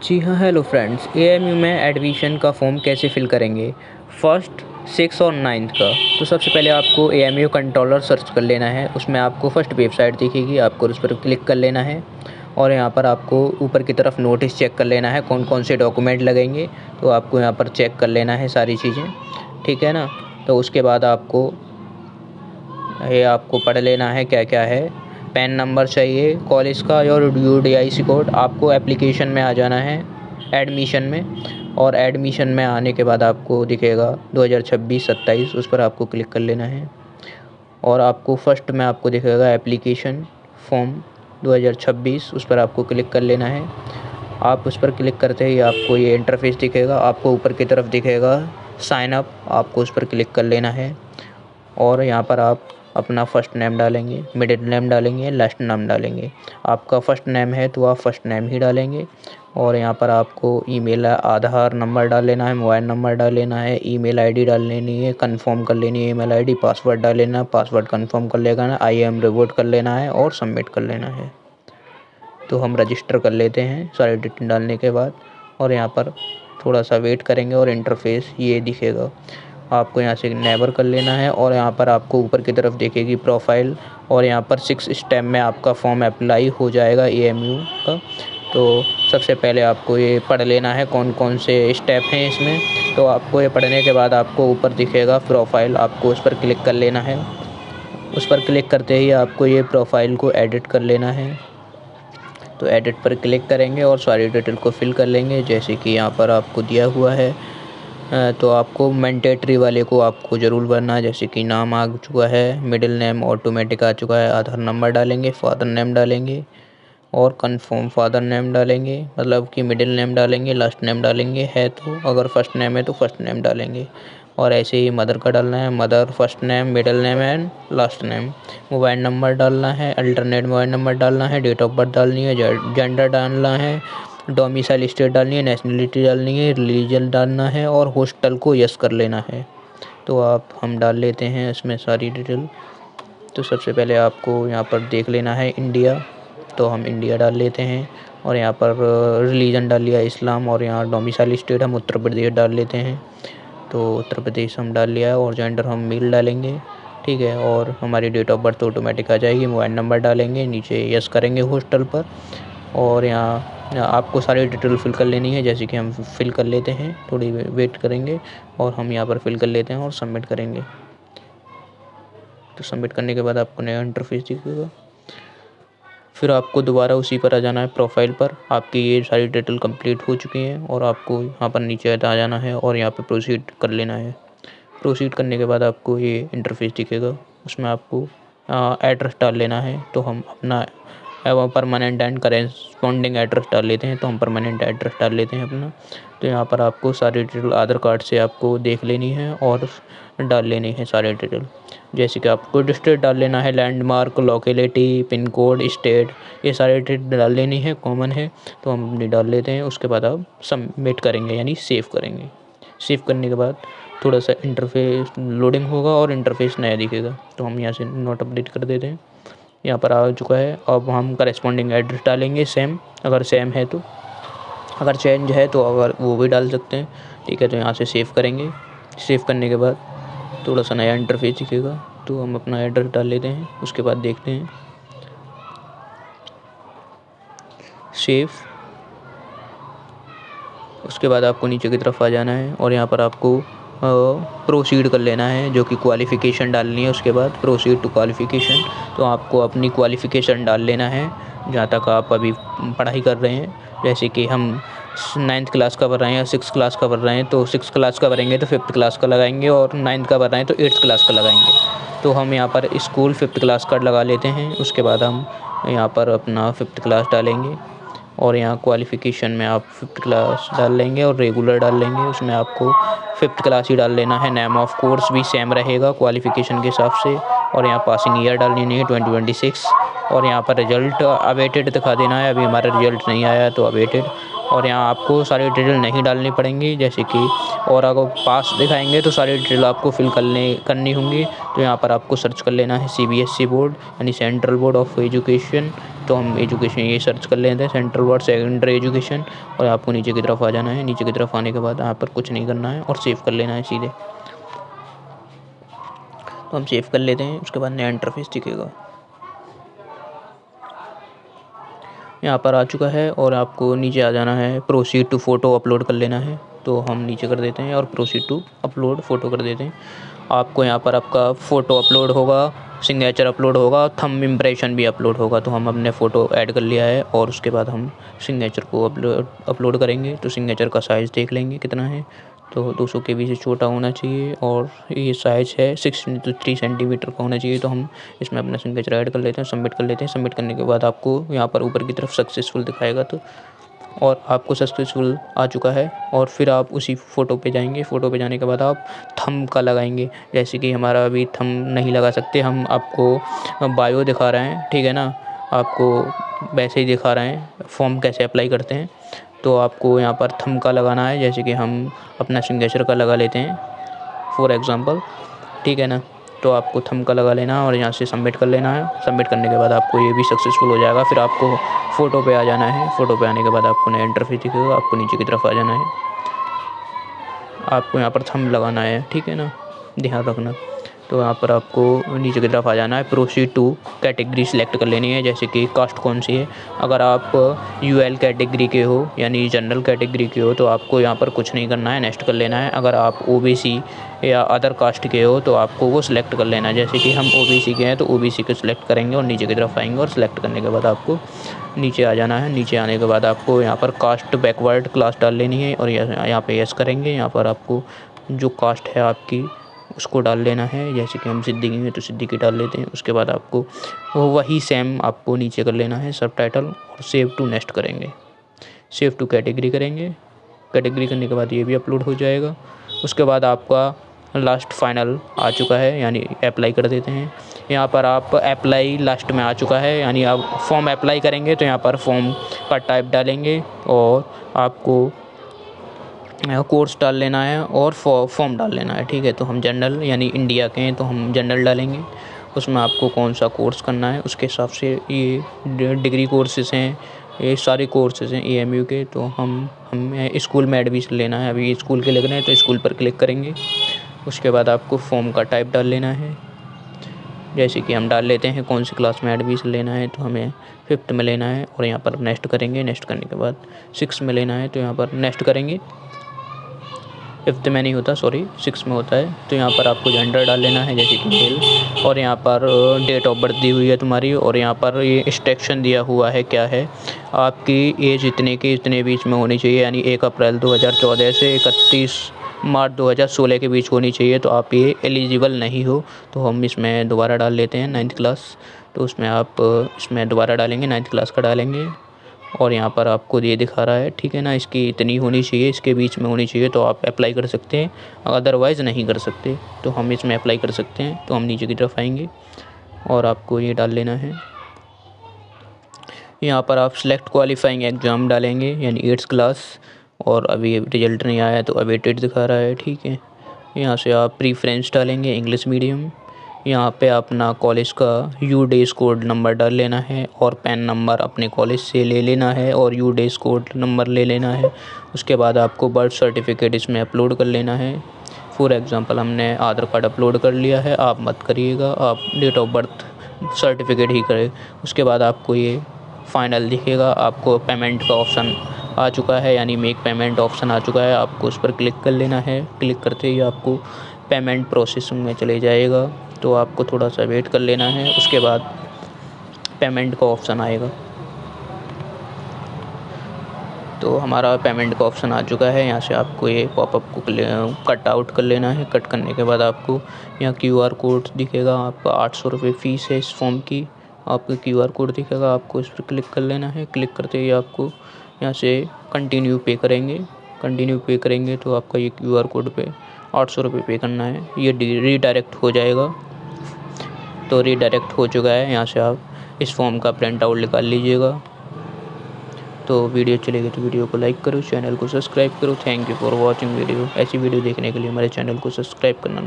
जी हाँ, hello friends. AMU में admission का फॉर्म कैसे फिल करेंगे, फर्स्ट, सिक्स और नाइन्थ का। तो सबसे पहले आपको एएमयू कंट्रोलर सर्च कर लेना है। उसमें आपको फर्स्ट वेबसाइट दिखेगी, आपको उस पर क्लिक कर लेना है और यहाँ पर आपको ऊपर की तरफ नोटिस चेक कर लेना है कौन कौन से डॉक्यूमेंट लगेंगे। तो आपको यहाँ पर चेक कर लेना है सारी चीज़ें, ठीक है ना। तो उसके बाद आपको पढ़ लेना है क्या क्या है। पैन नंबर चाहिए कॉलेज का और UDIC कोड। आपको एप्लीकेशन में आ जाना है एडमिशन में, और एडमिशन में आने के बाद आपको दिखेगा 2026-27, उस पर आपको क्लिक कर लेना है। और आपको फर्स्ट में आपको दिखेगा एप्लीकेशन फॉर्म 2026, उस पर आपको क्लिक कर लेना है। आप उस पर क्लिक करते ही आपको ये इंटरफेस दिखेगा। आपको ऊपर की तरफ दिखेगा साइन अप, आपको उस पर क्लिक कर लेना है। और यहाँ पर आप अपना फ़र्स्ट नेम डालेंगे, मिडिल नेम डालेंगे, लास्ट नाम डालेंगे। आपका फ़र्स्ट नेम है तो आप फ़र्स्ट नेम ही डालेंगे। और यहाँ पर आपको ईमेल, आधार नंबर डाल लेना है, मोबाइल नंबर डाल लेना है, ईमेल आईडी डाल लेनी है, कंफर्म कर लेनी है ईमेल आईडी, पासवर्ड डाल लेना है, पासवर्ड कंफर्म कर लेना है, आई एम रिवोट कर लेना है और सबमिट कर लेना है। तो हम रजिस्टर कर लेते हैं सारी डिटेल डालने के बाद। और यहाँ पर थोड़ा सा वेट करेंगे और इंटरफेस ये दिखेगा। आपको यहाँ से नेवर कर लेना है और यहाँ पर आपको ऊपर की तरफ दिखेगी प्रोफाइल, और यहाँ पर 6 स्टेप में आपका फॉर्म अप्लाई हो जाएगा एएमयू का। तो सबसे पहले आपको ये पढ़ लेना है कौन कौन से स्टेप हैं इसमें। तो आपको ये पढ़ने के बाद आपको ऊपर दिखेगा प्रोफाइल, आपको उस पर क्लिक कर लेना है। उस पर क्लिक करते ही आपको ये प्रोफाइल को एडिट कर लेना है। तो एडिट पर क्लिक करेंगे और सारी डिटेल को फिल कर लेंगे जैसे कि यहाँ पर आपको दिया हुआ है। तो आपको मैंडेटरी वाले को आपको ज़रूर भरना है, जैसे कि नाम आ चुका है, मिडिल नेम ऑटोमेटिक आ चुका है, आधार नंबर डालेंगे, फादर नेम डालेंगे और कंफर्म फादर नेम डालेंगे, मतलब कि मिडिल नेम डालेंगे, लास्ट नेम डालेंगे है तो, अगर फर्स्ट नेम है तो फर्स्ट नेम डालेंगे। और ऐसे ही मदर का डालना है, mother first name, middle name and last name. Mobile number डालना है, अल्टरनेट मोबाइल नंबर डालना है, डेट ऑफ बर्थ डालनी है, जेंडर डालना है, डोमिसाइल स्टेट डालनी है, नेशनलिटी डालनी है, रिलीजन डालना है और हॉस्टल को यस कर लेना है। तो हम डाल लेते हैं इसमें सारी डिटेल। तो सबसे पहले आपको यहाँ पर देख लेना है इंडिया, तो हम इंडिया डाल लेते हैं। और यहाँ पर रिलीजन डाल लिया इस्लाम, और यहाँ डोमिसाइल स्टेट हम उत्तर प्रदेश डाल लेते हैं। तो उत्तर प्रदेश हम डाल लिया है और जेंडर हम मेल डालेंगे, ठीक है। और हमारी डेट ऑफ बर्थ ऑटोमेटिक आ जाएगी। मोबाइल नंबर डालेंगे, नीचे यस करेंगे हॉस्टल पर। और यहाँ आपको सारी डिटेल फिल कर लेनी है, जैसे कि हम फिल कर लेते हैं, थोड़ी वेट करेंगे और हम यहाँ पर फिल कर लेते हैं और सबमिट करेंगे। तो सबमिट करने के बाद आपको नया इंटरफेस दिखेगा। फिर आपको दोबारा उसी पर आ जाना है प्रोफाइल पर। आपकी ये सारी डिटेल कंप्लीट हो चुकी हैं और आपको यहाँ पर नीचे आ जाना है और यहाँ पर प्रोसीड कर लेना है। प्रोसीड करने के बाद आपको ये इंटरफेस दिखेगा, उसमें आपको एड्रेस डाल लेना है। तो हम अपना परमानेंट एंड करेस्पॉन्डिंग एड्रेस डाल लेते हैं। तो हम परमानेंट एड्रेस डाल लेते हैं अपना। तो यहाँ पर आपको सारी डिटेल आधार कार्ड से आपको देख लेनी है और डाल लेनी है सारी डिटेल, जैसे कि आपको डिस्ट्रिक्ट डाल लेना है, landmark, locality, pin code, state, ये सारी डिटेल डाल लेनी है, कॉमन है। तो हम अपनी डाल लेते हैं। उसके बाद आप सबमिट करेंगे यानी सेव करेंगे। सेव करने के बाद थोड़ा सा इंटरफेस लोडिंग होगा और इंटरफेस नया दिखेगा। तो हम यहाँ से नोट अपडेट कर देते हैं, यहाँ पर आ चुका है। अब हम करेस्पॉन्डिंग एड्रेस डालेंगे सेम, अगर सेम है तो, अगर चेंज है तो अगर वो भी डाल सकते हैं, ठीक है। तो यहाँ से सेव करेंगे। सेव करने के बाद थोड़ा सा नया इंटरफेस दिखेगा। तो हम अपना एड्रेस डाल लेते हैं। उसके बाद देखते हैं सेव। उसके बाद आपको नीचे की तरफ आ जाना है और यहाँ पर आपको प्रोसीड कर लेना है, जो कि क्वालिफ़िकेशन डालनी है। उसके बाद प्रोसीड टू क्वालिफ़िकेशन, तो आपको अपनी क्वालिफ़िकेशन डाल लेना है जहाँ तक आप अभी पढ़ाई कर रहे हैं। जैसे कि हम 9th क्लास का भर रहे हैं या 6th क्लास का भर रहे हैं, तो 6th क्लास का भरेंगे तो 5th क्लास का लगाएंगे, और 9th का भर रहे हैं तो 8th क्लास का लगाएंगे। तो हम यहाँ पर स्कूल 5th क्लास का लगा लेते हैं। उसके बाद हम यहाँ पर अपना 5th क्लास डालेंगे और यहाँ क्वालिफ़िकेशन में आप 5th क्लास डाल लेंगे और रेगुलर डाल लेंगे। उसमें आपको 5th क्लास ही डाल लेना है। नेम ऑफ कोर्स भी सेम रहेगा क्वालिफ़िकेशन के हिसाब से। और यहाँ पासिंग ईयर डाल लेनी है 2026। और यहाँ पर रिजल्ट अवेटेड दिखा देना है, अभी हमारा रिजल्ट नहीं आया तो अवेटेड। और यहाँ आपको सारी डिटेल नहीं डालनी पड़ेंगी, जैसे कि और अगर पास दिखाएंगे तो सारी डिटेल आपको फिल करनी होंगी। तो यहाँ पर आपको सर्च कर लेना है CBSE बोर्ड यानी सेंट्रल बोर्ड ऑफ एजुकेशन। तो हम एजुकेशन ये सर्च कर लेते हैं, सेंट्रल बोर्ड सेकेंडरी एजुकेशन, और आपको नीचे की तरफ आ जाना है। नीचे की तरफ आने के बाद यहाँ पर कुछ नहीं करना है और सेव कर लेना है सीधे। तो हम सेव कर लेते हैं, उसके बाद नया इंटरफेस दिखेगा। यहाँ पर आ चुका है और आपको नीचे आ जाना है, प्रोसीड टू फ़ोटो अपलोड कर लेना है। तो हम नीचे कर देते हैं और प्रोसीड टू अपलोड फ़ोटो कर देते हैं। आपको यहाँ पर आपका फ़ोटो अपलोड होगा, सिग्नेचर अपलोड होगा, थंब इम्प्रेशन भी अपलोड होगा। तो हम अपने फ़ोटो ऐड कर लिया है और उसके बाद हम सिग्नेचर को अपलोड करेंगे। तो सिग्नेचर का साइज़ देख लेंगे कितना है। तो 200 KB से छोटा होना चाहिए और ये साइज़ है 6x3 सेंटीमीटर का होना चाहिए। तो हम इसमें अपना सिग्नेचर ऐड कर लेते हैं, सबमिट कर लेते हैं। सबमिट करने के बाद आपको यहाँ पर ऊपर की तरफ सक्सेसफुल दिखाएगा, तो और आपको सक्सेसफुल आ चुका है। और फिर आप उसी फ़ोटो पे जाएंगे। फ़ोटो पे जाने के बाद आप थंब का लगाएंगे, जैसे कि हमारा अभी थंब नहीं लगा सकते, हम आपको बायो दिखा रहे हैं, ठीक है ना, आपको वैसे ही दिखा रहे हैं फॉर्म कैसे अप्लाई करते हैं। तो आपको यहाँ पर थंब का लगाना है, जैसे कि हम अपना सिग्नेचर का लगा लेते हैं फॉर एग्ज़ाम्पल, ठीक है ना। तो आपको थंब का लगा लेना और यहाँ से सबमिट कर लेना है। सबमिट करने के बाद आपको ये भी सक्सेसफुल हो जाएगा। फिर आपको फ़ोटो पे आ जाना है। फ़ोटो पे आने के बाद आपको नया इंटरफेस दिखेगा, आपको नीचे की तरफ आ जाना है, आपको यहाँ पर थंब लगाना है, ठीक है ना, ध्यान रखना। तो यहाँ पर आपको नीचे की तरफ आ जाना है, प्रोसीड टू कैटेगरी सिलेक्ट कर लेनी है, जैसे कि कास्ट कौन सी है। अगर आप UL कैटेगरी के हो यानी जनरल कैटेगरी के हो तो आपको यहाँ पर कुछ नहीं करना है, नेक्स्ट कर लेना है। अगर आप OBC या अदर कास्ट के हो तो आपको वो सिलेक्ट कर लेना है। जैसे कि हम OBC के हैं तो OBC को सिलेक्ट करेंगे और नीचे की तरफ आएंगे और सिलेक्ट करने के बाद आपको नीचे आ जाना है। नीचे आने के बाद आपको यहाँ पर कास्ट बैकवर्ड क्लास डाल लेनी है और यहाँ पे यस करेंगे। यहाँ पर आपको जो कास्ट है आपकी उसको डाल लेना है, जैसे कि हम सिद्दीकी हैं तो सिद्दीकी डाल लेते हैं। उसके बाद आपको वही सेम आपको नीचे कर लेना है सब टाइटल और सेव टू नेक्स्ट करेंगे, सेव टू कैटेगरी करेंगे। कैटेगरी करने के बाद ये भी अपलोड हो जाएगा। उसके बाद आपका लास्ट फाइनल आ चुका है, यानी अप्लाई कर देते हैं। यहाँ पर आप अप्लाई लास्ट में आ चुका है, यानी आप फॉर्म अप्लाई करेंगे तो यहाँ पर फॉर्म का टाइप डालेंगे और आपको कोर्स डाल लेना है और फॉर्म डाल लेना है, ठीक है। तो हम जनरल यानी इंडिया के हैं तो हम जनरल डालेंगे। उसमें आपको कौन सा कोर्स करना है उसके हिसाब से, ये डिग्री कोर्सेज़ हैं, ये सारे कोर्सेज़ हैं AMU के। तो हमें स्कूल में एडमिशन लेना है, अभी स्कूल के लग रहे हैं तो स्कूल पर क्लिक करेंगे। उसके बाद आपको फॉर्म का टाइप डाल लेना है, जैसे कि हम डाल लेते हैं कौन सी क्लास में एडमिशन लेना है, तो हमें 5th में लेना है और यहाँ पर नेक्स्ट करेंगे। नेक्स्ट करने के बाद 6 में लेना है तो यहाँ पर नेक्स्ट करेंगे। 5th में नहीं होता, सॉरी 6 में होता है। तो यहाँ पर आपको जेंडर डाल लेना है, जैसे कि मेल, और यहाँ पर डेट ऑफ बर्थ दी हुई है तुम्हारी, और यहाँ पर ये इंस्ट्रक्शन दिया हुआ है क्या है, आपकी एज इतने के इतने बीच में होनी चाहिए, यानी 1 अप्रैल 2014 से 31 मार्च 2016 के बीच होनी चाहिए। तो आप ये एलिजिबल नहीं हो, तो हम इसमें दोबारा डाल लेते हैं 9th क्लास। तो उसमें आप इसमें दोबारा डालेंगे, 9th क्लास का डालेंगे और यहाँ पर आपको ये दिखा रहा है, ठीक है ना, इसकी इतनी होनी चाहिए, इसके बीच में होनी चाहिए, तो आप अप्लाई कर सकते हैं, अदरवाइज़ नहीं कर सकते। तो हम इसमें अप्लाई कर सकते हैं। तो हम नीचे की तरफ आएंगे और आपको ये डाल लेना है। यहाँ पर आप सेलेक्ट क्वालिफाइंग एग्ज़ाम डालेंगे, यानी 8th क्लास, और अभी रिजल्ट नहीं आया तो अवेटेड दिखा रहा है, ठीक है। यहाँ से आप प्रीफ्रेंस डालेंगे इंग्लिश मीडियम। यहाँ पे अपना कॉलेज का UDAIS कोड नंबर डाल लेना है और पैन नंबर अपने कॉलेज से ले लेना है और UDAIS कोड नंबर ले लेना है। उसके बाद आपको बर्थ सर्टिफिकेट इसमें अपलोड कर लेना है। फॉर एग्ज़ाम्पल हमने आधार कार्ड अपलोड कर लिया है, आप मत करिएगा, आप डेट ऑफ बर्थ सर्टिफिकेट ही करें। उसके बाद आपको ये फाइनल दिखेगा, आपको पेमेंट का ऑप्शन आ चुका है, यानी मेक पेमेंट ऑप्शन आ चुका है, आपको उस पर क्लिक कर लेना है। क्लिक करते ही आपको पेमेंट प्रोसेसिंग में चले जाएगा, तो आपको थोड़ा सा वेट कर लेना है। उसके बाद पेमेंट का ऑप्शन आएगा। तो हमारा पेमेंट का ऑप्शन आ चुका है। यहाँ से आपको ये पॉपअप को कट आउट कर लेना है। कट करने के बाद आपको यहाँ QR कोड दिखेगा, आपका 800 रुपये फ़ीस है इस फॉर्म की, आपको QR कोड दिखेगा, आपको इस पर क्लिक कर लेना है। क्लिक करते ही आपको यहाँ से कंटिन्यू पे करेंगे। कंटिन्यू पे करेंगे तो आपका ये QR कोड पे 800 रुपये पे करना है, ये रीडायरेक्ट हो जाएगा। तो रीडायरेक्ट हो चुका है। यहाँ से आप इस फॉर्म का प्रिंट आउट निकाल लीजिएगा तो वीडियो अच्छी लगी तो वीडियो को लाइक करो, चैनल को सब्सक्राइब करो। Thank you for watching video. ऐसी वीडियो देखने के लिए हमारे चैनल को सब्सक्राइब करना ना